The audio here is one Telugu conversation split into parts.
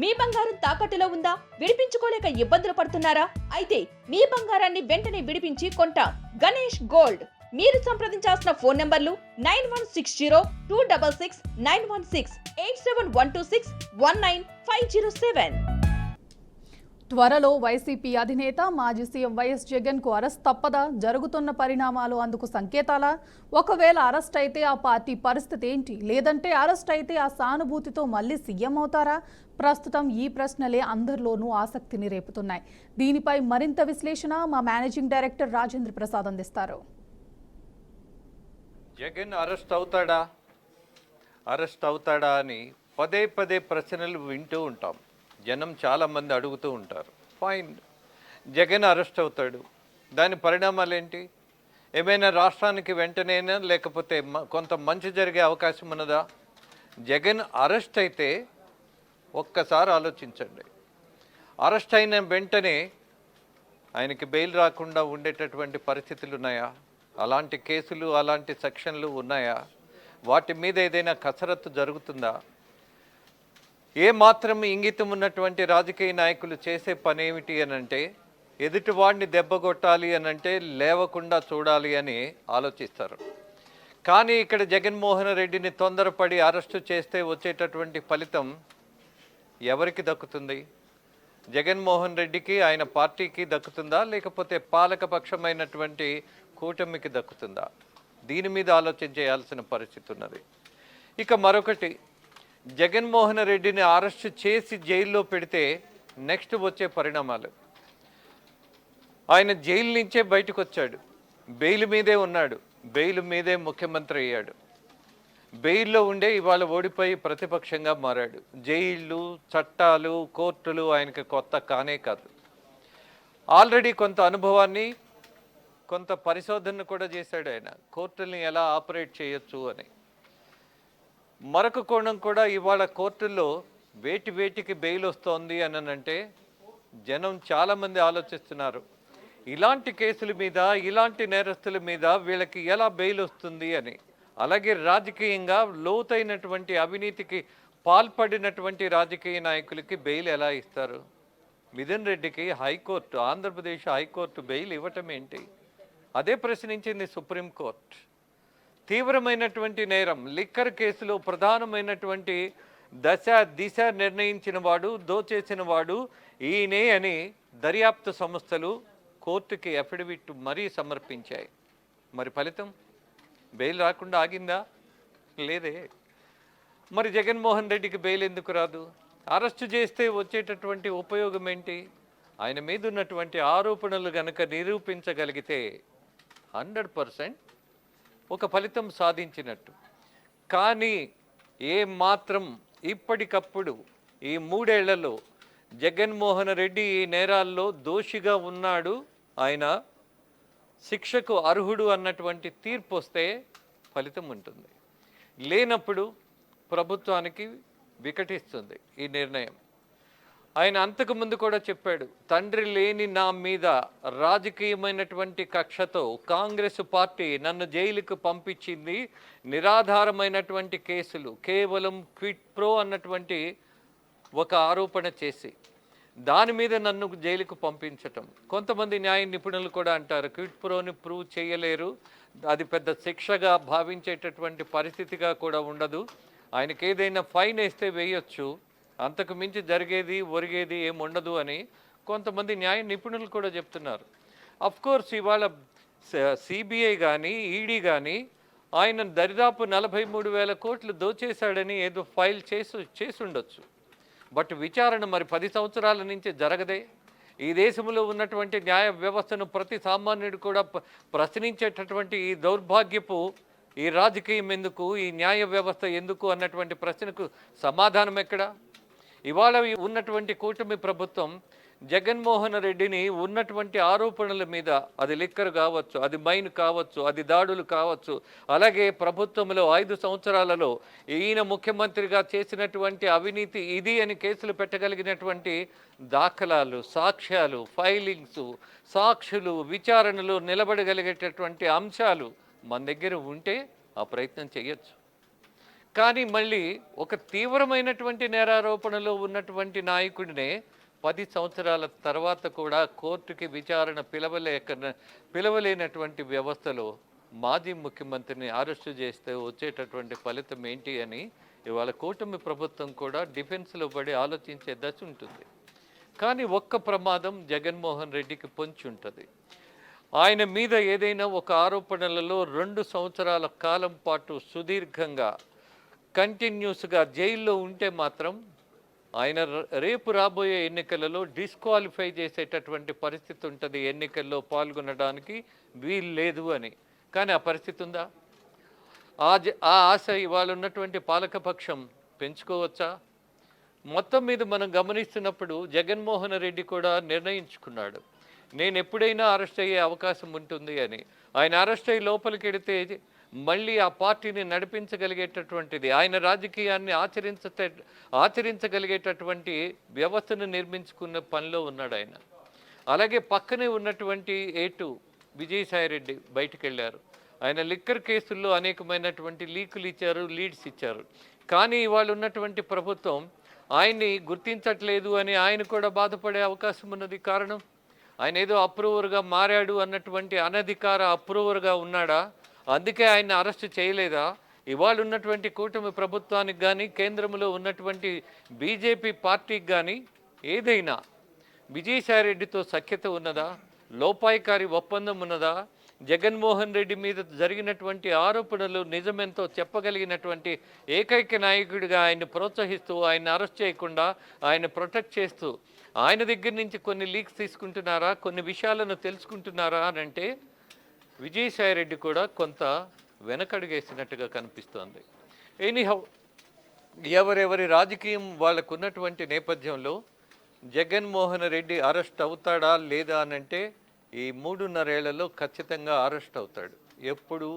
మీ బంగారం తాకట్టులో ఉందా? విడిపించుకోలేక ఇబ్బందులు పడుతున్నారా? అయితే మీ బంగారాన్ని వెంటనే విడిపించి కొంటాం. గణేష్ గోల్డ్. మీరు సంప్రదించాల్సిన ఫోన్ నంబర్లు 9160-266-916, 8712619507. త్వరలో వైసీపీ అధినేత మాజీ సీఎం వైఎస్ జగన్ కు అరెస్ట్ తప్పదా? జరుగుతున్న పరిణామాలు అందుకు సంకేతాలా? ఒకవేళ అరెస్ట్ అయితే ఆ పార్టీ పరిస్థితి ఏంటి? లేదంటే అరెస్ట్ అయితే ఆ సానుభూతితో మళ్ళీ సీఎం అవుతారా? ప్రస్తుతం ఈ ప్రశ్నలే అందరిలోనూ ఆసక్తిని రేపుతున్నాయి. దీనిపై మరింత విశ్లేషణ మా మేనేజింగ్ డైరెక్టర్ రాజేంద్ర ప్రసాద్ అందిస్తారు. జగన్ అరెస్ట్ అవుతాడా అని పదే పదే ప్రశ్నలు వింటూ ఉంటాం. జనం చాలామంది అడుగుతూ ఉంటారు. ఫైన్, జగన్ అరెస్ట్ అవుతాడు, దాని పరిణామాలు ఏంటి? ఏమైనా రాష్ట్రానికి వెంటనేనా, లేకపోతే కొంత మంచి జరిగే అవకాశం ఉన్నదా? జగన్ అరెస్ట్ అయితే ఒక్కసారి ఆలోచించండి. అరెస్ట్ అయిన వెంటనే ఆయనకి బెయిల్ రాకుండా ఉండేటటువంటి పరిస్థితులు ఉన్నాయా? అలాంటి కేసులు, అలాంటి సెక్షన్లు ఉన్నాయా? వాటి మీద ఏదైనా కసరత్తు జరుగుతుందా? మాత్రం ఇంగితం ఉన్నటువంటి రాజకీయ నాయకులు చేసే పని ఏమిటి అనంటే, ఎదుటివాడిని దెబ్బగొట్టాలి అనంటే లేవకుండా చూడాలి అని ఆలోచిస్తారు. కానీ ఇక్కడ జగన్మోహన్ రెడ్డిని తొందరపడి అరెస్టు చేస్తే వచ్చేటటువంటి ఫలితం ఎవరికి దక్కుతుంది? జగన్మోహన్ రెడ్డికి, ఆయన పార్టీకి దక్కుతుందా, లేకపోతే పాలకపక్షమైనటువంటి కూటమికి దక్కుతుందా? దీని మీద ఆలోచన చేయాల్సిన పరిస్థితి ఉన్నది. ఇక మరొకటి, జగన్మోహన్ రెడ్డిని అరెస్ట్ చేసి జైల్లో పెడితే నెక్స్ట్ వచ్చే పరిణామాలు. ఆయన జైలు నుంచే బయటకు వచ్చాడు, బెయిల్ మీదే ఉన్నాడు, బెయిల్ మీదే ముఖ్యమంత్రి అయ్యాడు. బెయిల్లో ఉండే ఇవాళ ఓడిపోయి ప్రతిపక్షంగా మారాడు. జైళ్ళు, చట్టాలు, కోర్టులు ఆయనకి కొత్త కానే కాదు. ఆల్రెడీ కొంత అనుభవాన్ని, కొంత పరిశోధన కూడా చేశాడు ఆయన, కోర్టుల్ని ఎలా ఆపరేట్ చేయొచ్చు అని. మరొక కోణం కూడా, ఇవాళ కోర్టుల్లో వేటికి బెయిల్ వస్తోంది అని అంటే జనం చాలామంది ఆలోచిస్తున్నారు, ఇలాంటి కేసుల మీద, ఇలాంటి నేరస్తుల మీద వీళ్ళకి ఎలా బెయిల్ వస్తుంది అని. అలాగే రాజకీయంగా లోతైనటువంటి అవినీతికి పాల్పడినటువంటి రాజకీయ నాయకులకి బెయిల్ ఎలా ఇస్తారు? మిథున్ రెడ్డికి హైకోర్టు, ఆంధ్రప్రదేశ్ హైకోర్టు బెయిల్ ఇవ్వటం ఏంటి? అదే ప్రశ్నించింది సుప్రీంకోర్టు. తీవ్రమైనటువంటి నేరం, లిక్కర్ కేసులో ప్రధానమైనటువంటి దిశ నిర్ణయించిన వాడు, దోచేసిన వాడు ఈయనే అని దర్యాప్తు సంస్థలు కోర్టుకి అఫిడవిట్ మరీ సమర్పించాయి. మరి ఫలితం బెయిల్ రాకుండా ఆగిందా? లేదే. మరి జగన్మోహన్ రెడ్డికి బెయిల్ ఎందుకు రాదు? అరెస్టు చేస్తే వచ్చేటటువంటి ఉపయోగం ఏంటి? ఆయన మీద ఉన్నటువంటి ఆరోపణలు గనక నిరూపించగలిగితే 100% ఒక ఫలితం సాధించినట్టు. కానీ మాత్రం ఇప్పటికప్పుడు ఈ 3 ఏళ్లలో జగన్మోహన్ రెడ్డి ఈ నేరాల్లో దోషిగా ఉన్నాడు, ఆయన శిక్షకు అర్హుడు అన్నటువంటి తీర్పు వస్తే ఫలితం ఉంటుంది. లేనప్పుడు ప్రభుత్వానికి వికటిస్తుంది ఈ నిర్ణయం. ఆయన అంతకుముందు కూడా చెప్పాడు, తండ్రి లేని నా మీద రాజకీయమైనటువంటి కక్షతో కాంగ్రెస్ పార్టీ నన్ను జైలుకు పంపించింది, నిరాధారమైనటువంటి కేసులు, కేవలం క్విట్ ప్రో అన్నటువంటి ఒక ఆరోపణ చేసి దాని మీద నన్ను జైలుకు పంపించటం. కొంతమంది న్యాయ నిపుణులు కూడా అంటారు, క్విట్ ప్రోని ప్రూవ్ చేయలేరు, అది పెద్ద శిక్షగా భావించేటటువంటి పరిస్థితిగా కూడా ఉండదు, ఆయనకి ఏదైనా ఫైన్ వేస్తే వేయొచ్చు, అంతకు మించి ఒరిగేది ఏముండదు అని కొంతమంది న్యాయ నిపుణులు కూడా చెప్తున్నారు. అఫ్కోర్స్ ఇవాళ సిబిఐ కానీ, ఈడీ కానీ ఆయన దరిదాపు 43,000 కోట్లు దోచేశాడని ఏదో ఫైల్ చేసి ఉండొచ్చు. బట్ విచారణ మరి 10 సంవత్సరాల నుంచి జరగదే. ఈ దేశంలో ఉన్నటువంటి న్యాయ వ్యవస్థను ప్రతి సామాన్యుడు కూడా ప్రశ్నించేటటువంటి ఈ దౌర్భాగ్యపు ఈ రాజకీయం ఎందుకు, ఈ న్యాయ వ్యవస్థ ఎందుకు అన్నటువంటి ప్రశ్నకు సమాధానం ఎక్కడ? ఇవాళ ఉన్నటువంటి కూటమి ప్రభుత్వం జగన్మోహన్ రెడ్డిని ఉన్నటువంటి ఆరోపణల మీద, అది లిక్కర్ కావచ్చు, అది మైన్ కావచ్చు, అది దాడులు కావచ్చు, అలాగే ప్రభుత్వంలో 5 సంవత్సరాలలో ఈయన ముఖ్యమంత్రిగా చేసినటువంటి అవినీతి ఇది అని కేసులు పెట్టగలిగినటువంటి దాఖలాలు, సాక్ష్యాలు, ఫైలింగ్స్, సాక్షులు, విచారణలో నిలబడగలిగేటటువంటి అంశాలు మన దగ్గర ఉంటే ఆ ప్రయత్నం చేయొచ్చు. కానీ మళ్ళీ ఒక తీవ్రమైనటువంటి నేరారోపణలో ఉన్నటువంటి నాయకుడినే 10 సంవత్సరాల తర్వాత కూడా కోర్టుకి విచారణ పిలవలేనటువంటి వ్యవస్థలో మాజీ ముఖ్యమంత్రిని అరెస్టు చేస్తే వచ్చేటటువంటి ఫలితం ఏంటి అని ఇవాళ కూటమి ప్రభుత్వం కూడా డిఫెన్స్లో పడి ఆలోచించే దశ ఉంటుంది. కానీ ఒక్క ప్రమాదం జగన్మోహన్ రెడ్డికి పొంచి ఉంటుంది. ఆయన మీద ఏదైనా ఒక ఆరోపణలలో 2 సంవత్సరాల కాలం పాటు సుదీర్ఘంగా కంటిన్యూస్గా జైల్లో ఉంటే మాత్రం ఆయన రేపు రాబోయే ఎన్నికలలో డిస్క్వాలిఫై చేసేటటువంటి పరిస్థితి ఉంటుంది, ఎన్నికల్లో పాల్గొనడానికి వీలు లేదు అని. కానీ ఆ పరిస్థితి ఉందా? ఆ ఆశ ఇవాళ ఉన్నటువంటి పాలకపక్షం పెంచుకోవచ్చా? మొత్తం మీద మనం గమనిస్తున్నప్పుడు జగన్మోహన్ రెడ్డి కూడా నిర్ణయించుకున్నాడు, నేను ఎప్పుడైనా అరెస్ట్ అయ్యే అవకాశం ఉంటుంది అని. ఆయన అరెస్ట్ అయ్యి లోపలికి వెడితే మళ్ళీ ఆ పార్టీని నడిపించగలిగేటటువంటిది, ఆయన రాజకీయాన్ని ఆచరించగలిగేటటువంటి వ్యవస్థను నిర్మించుకున్న పనిలో ఉన్నాడు ఆయన. అలాగే పక్కనే ఉన్నటువంటి A2 విజయసాయిరెడ్డి బయటికి వెళ్ళారు. ఆయన లిక్కర్ కేసుల్లో అనేకమైనటువంటి లీకులు ఇచ్చారు, లీడ్స్ ఇచ్చారు. కానీ ఇవాళ ఉన్నటువంటి ప్రభుత్వం ఆయన్ని గుర్తించట్లేదు అని ఆయన కూడా బాధపడే అవకాశం ఉన్నది. కారణం ఆయన ఏదో అప్రూవర్గా మారాడు అన్నటువంటి అనధికార అప్రూవర్గా ఉన్నాడా? అందుకే ఆయన అరెస్ట్ చేయలేదా? ఇవాళ ఉన్నటువంటి కూటమి ప్రభుత్వానికి కానీ కేంద్రంలో ఉన్నటువంటి బీజేపీ పార్టీకి కానీ ఏదైనా విజయసాయిరెడ్డితో సఖ్యత ఉన్నదా? లోపాయికారి ఒప్పందం ఉన్నదా? జగన్మోహన్ రెడ్డి మీద జరిగినటువంటి ఆరోపణలు నిజమెంతో చెప్పగలిగినటువంటి ఏకైక నాయకుడిగా ఆయన ప్రోత్సహిస్తూ ఆయన అరెస్ట్ చేయకుండా ఆయన ప్రొటెక్ట్ చేస్తూ ఆయన దగ్గర నుంచి కొన్ని లీక్స్ తీసుకుంటున్నారా, కొన్ని విషయాలను తెలుసుకుంటున్నారా అని అంటే విజయసాయిరెడ్డి కూడా కొంత వెనకడుగేసినట్టుగా కనిపిస్తోంది. ఎనీహౌ, ఎవరెవరి రాజకీయం వాళ్ళకు ఉన్నటువంటి నేపథ్యంలో జగన్మోహన్ రెడ్డి అరెస్ట్ అవుతాడా లేదా అనంటే ఈ 3.5 ఏళ్లలో ఖచ్చితంగా అరెస్ట్ అవుతాడు. ఎప్పుడు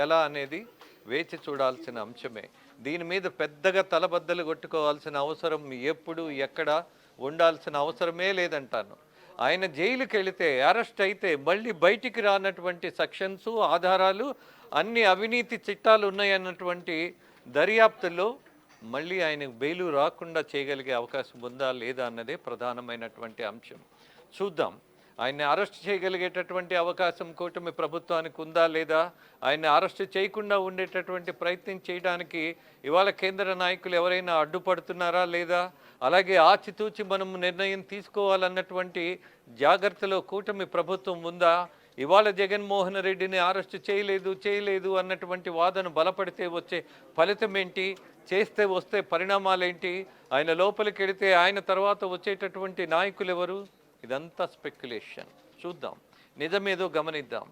ఎలా అనేది వేచి చూడాల్సిన అంశమే. దీని మీద పెద్దగా తలబద్దలు కొట్టుకోవాల్సిన అవసరం ఎప్పుడు ఎక్కడ ఉండాల్సిన అవసరమే లేదంటాను. ఆయన జైలుకి వెళితే అరెస్ట్ అయితే మళ్ళీ బయటికి రానటువంటి సెక్షన్స్, ఆధారాలు, అన్ని అవినీతి చిట్టాలు ఉన్నాయన్నటువంటి దర్యాప్తులో మళ్ళీ ఆయనకు బెయిలు రాకుండా చేయగలిగే అవకాశం ఉందా లేదా అన్నదే ప్రధానమైనటువంటి అంశం. చూద్దాం. ఆయన్ని అరెస్ట్ చేయగలిగేటటువంటి అవకాశం కూటమి ప్రభుత్వానికి ఉందా లేదా? ఆయన్ని అరెస్ట్ చేయకుండా ఉండేటటువంటి ప్రయత్నం చేయడానికి ఇవాళ కేంద్ర నాయకులు ఎవరైనా అడ్డుపడుతున్నారా లేదా? అలాగే ఆచితూచి మనం నిర్ణయం తీసుకోవాలన్నటువంటి జాగ్రత్తలో కూటమి ప్రభుత్వం ఉందా? ఇవాళ జగన్మోహన్ రెడ్డిని అరెస్ట్ చేయలేదు అన్నటువంటి వాదన బలపడితే వచ్చే ఫలితం ఏంటి? చేస్తే వస్తే పరిణామాలేంటి? ఆయన లోపలికి వెళితే ఆయన తర్వాత వచ్చేటటువంటి నాయకులు ఎవరు? ఇదంతా స్పెక్యులేషన్. చూద్దాం, నిజమేదో గమనిద్దాం.